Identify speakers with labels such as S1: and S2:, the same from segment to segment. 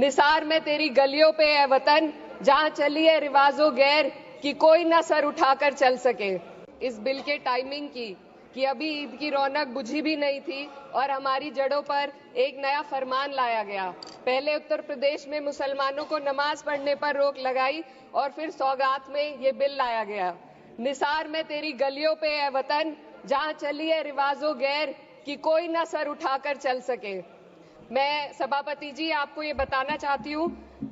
S1: निसार में तेरी गलियों पे है वतन, जहां चली है रिवाजो गैर कि कोई ना सर उठाकर चल सके। इस बिल के टाइमिंग की कि अभी ईद की रौनक बुझी भी नहीं थी और हमारी जड़ों पर एक नया फरमान लाया गया। पहले उत्तर प्रदेश में मुसलमानों को नमाज पढ़ने पर रोक लगाई और फिर सौगात में ये बिल लाया गया। निसार में तेरी गलियों पे है वतन, जहां चली है रिवाजो गैर कि कोई ना सर उठाकर चल सके। मैं सभापति जी आपको ये बताना चाहती हूँ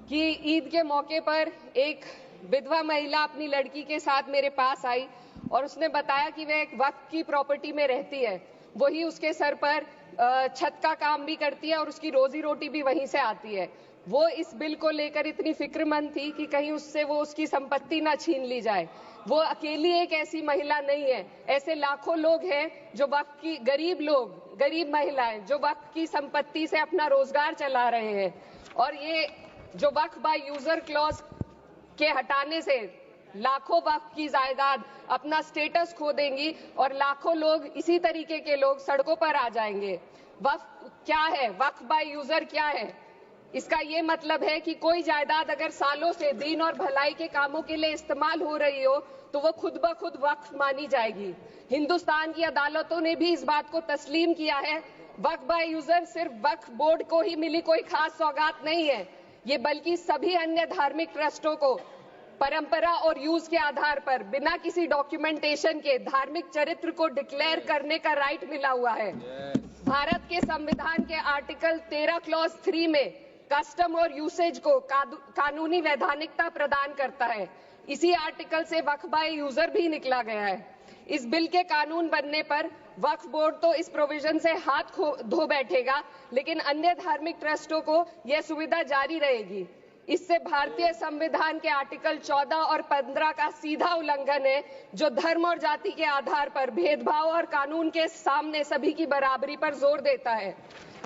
S1: कि ईद के मौके पर एक विधवा महिला अपनी लड़की के साथ मेरे पास आई और उसने बताया कि वह एक वक्फ की प्रॉपर्टी में रहती है, वही उसके सर पर छत का काम भी करती है और उसकी रोजी रोटी भी वहीं से आती है। वो इस बिल को लेकर इतनी फिक्रमंद थी कि कहीं उससे वो उसकी संपत्ति ना छीन ली जाए। वो अकेली एक ऐसी महिला नहीं है, ऐसे लाखों लोग हैं जो वक्फ की गरीब महिलाएं जो वक्फ की संपत्ति से अपना रोजगार चला रहे हैं। और ये जो वक्फ बाय यूजर क्लॉज के हटाने से लाखों वक्फ की जायदाद अपना स्टेटस खो देंगी और लाखों लोग इसी तरीके के लोग सड़कों पर आ जाएंगे। वक्फ क्या है? वक्फ बाय यूजर क्या है? इसका ये मतलब है कि कोई जायदाद अगर सालों से दीन और भलाई के कामों के लिए इस्तेमाल हो रही हो तो वो खुद ब खुद वक्फ मानी जाएगी। हिंदुस्तान की अदालतों ने भी इस बात को तस्लीम किया है। वक्फ बाय यूजर सिर्फ वक्फ बोर्ड को ही मिली कोई खास सौगात नहीं है, ये बल्कि सभी अन्य धार्मिक ट्रस्टों को परंपरा और यूज के आधार पर बिना किसी डॉक्यूमेंटेशन के धार्मिक चरित्र को डिक्लेयर करने का राइट मिला हुआ है। भारत के संविधान के आर्टिकल 13 क्लॉज 3 में कस्टम और यूसेज को कानूनी वैधानिकता प्रदान करता है। इसी आर्टिकल से वक्फ बाय यूजर भी निकला गया है। इस बिल के कानून बनने पर वक्फ बोर्ड तो इस प्रोविजन से हाथ धो बैठेगा, लेकिन अन्य धार्मिक ट्रस्टों को यह सुविधा जारी रहेगी। इससे भारतीय संविधान के आर्टिकल 14 और 15 का सीधा उल्लंघन है, जो धर्म और जाति के आधार पर भेदभाव और कानून के सामने सभी की बराबरी पर जोर देता है।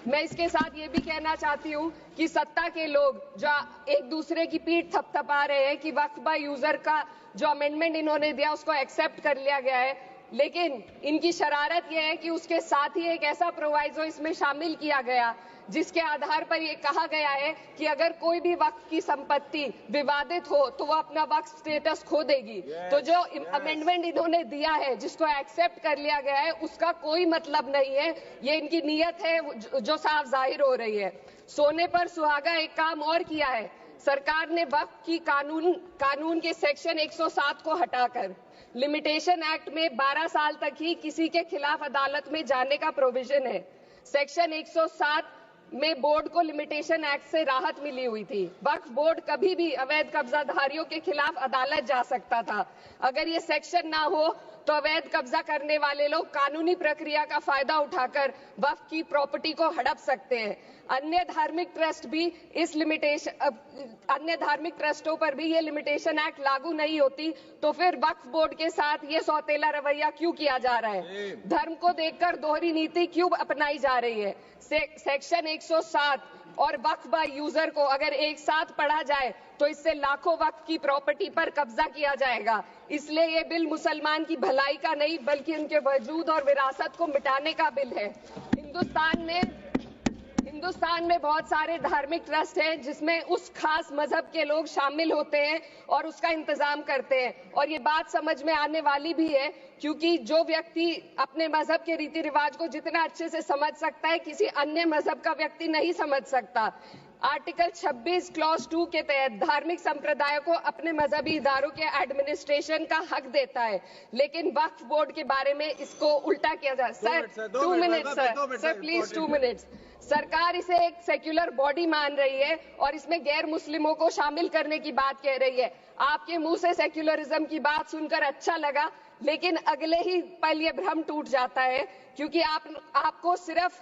S1: मैं इसके साथ ये भी कहना चाहती हूँ कि सत्ता के लोग जो एक दूसरे की पीठ थपथपा रहे हैं कि वक्फ बाय यूजर का जो अमेंडमेंट इन्होंने दिया उसको एक्सेप्ट कर लिया गया है, लेकिन इनकी शरारत यह है कि उसके साथ ही एक ऐसा प्रोवाइजो इसमें शामिल किया गया जिसके आधार पर यह कहा गया है कि अगर कोई भी वक्फ की संपत्ति विवादित हो तो वो अपना वक्फ स्टेटस खो देगी। तो जो अमेंडमेंट इन्होंने दिया है, जिसको एक्सेप्ट कर लिया गया है, उसका कोई मतलब नहीं है। ये इनकी नीयत है जो साफ जाहिर हो रही है। सोने पर सुहागा एक काम और किया है। सरकार ने वक्फ की कानून के सेक्शन 107 को हटाकर लिमिटेशन एक्ट में 12 साल तक ही किसी के खिलाफ अदालत में जाने का प्रोविजन है। सेक्शन 107 में बोर्ड को लिमिटेशन एक्ट से राहत मिली हुई थी। वक्फ बोर्ड कभी भी अवैध कब्जाधारियों के खिलाफ अदालत जा सकता था। अगर ये सेक्शन ना हो तो अवैध कब्जा करने वाले लोग कानूनी प्रक्रिया का फायदा उठाकर वक्फ की प्रॉपर्टी को हड़प सकते हैं। अन्य धार्मिक ट्रस्टों पर भी ये लिमिटेशन एक्ट लागू नहीं होती, तो फिर वक्फ बोर्ड के साथ ये सौतेला रवैया क्यों किया जा रहा है? धर्म को देखकर दोहरी नीति क्यों अपनाई जा रही है? सेक्शन 107 और वक्फ बाय यूजर को अगर एक साथ पढ़ा जाए तो इससे लाखों वक्फ की प्रॉपर्टी पर कब्जा किया जाएगा। इसलिए ये बिल मुसलमान की भलाई का नहीं बल्कि उनके वजूद और विरासत को मिटाने का बिल है। हिंदुस्तान में बहुत सारे धार्मिक ट्रस्ट हैं जिसमें उस खास मजहब के लोग शामिल होते हैं और उसका इंतजाम करते हैं। और ये बात समझ में आने वाली भी है, क्योंकि जो व्यक्ति अपने मजहब के रीति रिवाज को जितना अच्छे से समझ सकता है, किसी अन्य मजहब का व्यक्ति नहीं समझ सकता। आर्टिकल 26 क्लॉज 2 के तहत धार्मिक संप्रदायों को अपने मजहबी इदारों के एडमिनिस्ट्रेशन का हक देता है, लेकिन वक्फ बोर्ड के बारे में इसको उल्टा किया जा रहा है। Sir 2 minute sir please 2 minutes. सरकार इसे एक सेक्युलर बॉडी मान रही है और इसमें गैर मुस्लिमों को शामिल करने की बात कह रही है। आपके मुंह से सेक्युलरिज्म की बात सुनकर अच्छा लगा, लेकिन अगले ही पल ये भ्रम टूट जाता है, क्योंकि आपको सिर्फ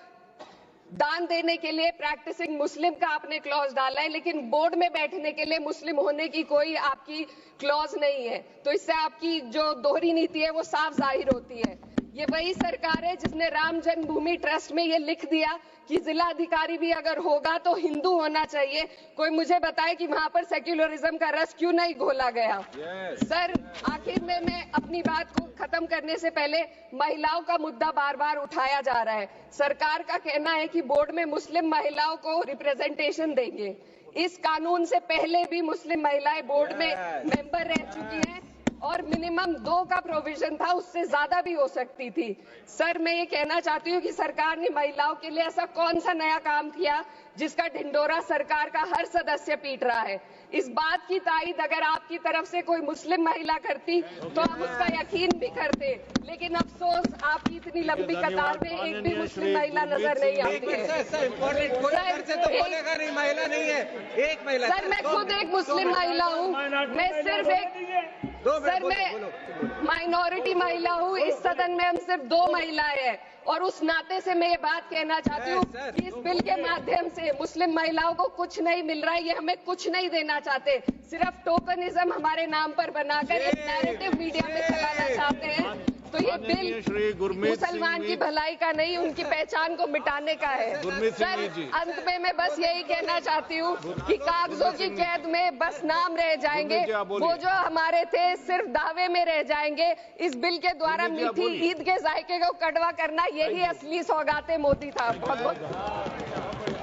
S1: दान देने के लिए प्रैक्टिसिंग मुस्लिम का आपने क्लॉज डाला है, लेकिन बोर्ड में बैठने के लिए मुस्लिम होने की कोई आपकी क्लॉज नहीं है। तो इससे आपकी जो दोहरी नीति है वो साफ जाहिर होती है। ये वही सरकार है जिसने राम जन्मभूमि ट्रस्ट में ये लिख दिया कि जिला अधिकारी भी अगर होगा तो हिंदू होना चाहिए। कोई मुझे बताए कि वहां पर सेक्युलरिज्म का रस क्यों नहीं घोला गया? सर आखिर में मैं अपनी बात को खत्म करने से पहले महिलाओं का मुद्दा बार बार उठाया जा रहा है। सरकार का कहना है कि बोर्ड में मुस्लिम महिलाओं को रिप्रेजेंटेशन देंगे। इस कानून से पहले भी मुस्लिम महिलाएं बोर्ड में मेंबर रह चुकी हैं और मिनिमम 2 का प्रोविजन था, उससे ज्यादा भी हो सकती थी। सर, मैं ये कहना चाहती हूँ कि सरकार ने महिलाओं के लिए ऐसा कौन सा नया काम किया जिसका ढिंडोरा सरकार का हर सदस्य पीट रहा है। इस बात की तायीद अगर आपकी तरफ से कोई मुस्लिम महिला करती तो आप उसका यकीन भी करते, लेकिन अफसोस आपकी इतनी लंबी कतार में एक भी मुस्लिम महिला नजर नहीं आती है। सर, मैं खुद एक मुस्लिम महिला हूँ, मैं सिर्फ सर मैं माइनॉरिटी महिला हूँ। इस सदन में हम सिर्फ 2 महिलाएं हैं और उस नाते से मैं ये बात कहना चाहती हूँ कि इस बिल के माध्यम से मुस्लिम महिलाओं को कुछ नहीं मिल रहा है। ये हमें कुछ नहीं देना चाहते, सिर्फ टोकनिज्म हमारे नाम पर बनाकर एक नैरेटिव मीडिया में चलाना चाहते हैं। तो ये बिल मुसलमान की भलाई का नहीं, उनकी पहचान को मिटाने का है। सर, अंत में मैं बस यही कहना चाहती हूँ कि कागजों की कैद में बस नाम रह जाएंगे, वो जो हमारे थे सिर्फ दावे में रह जाएंगे। इस बिल के द्वारा मीठी ईद के जायके को कड़वा करना, यही असली सौगाते मोदी था। बहुत बहुत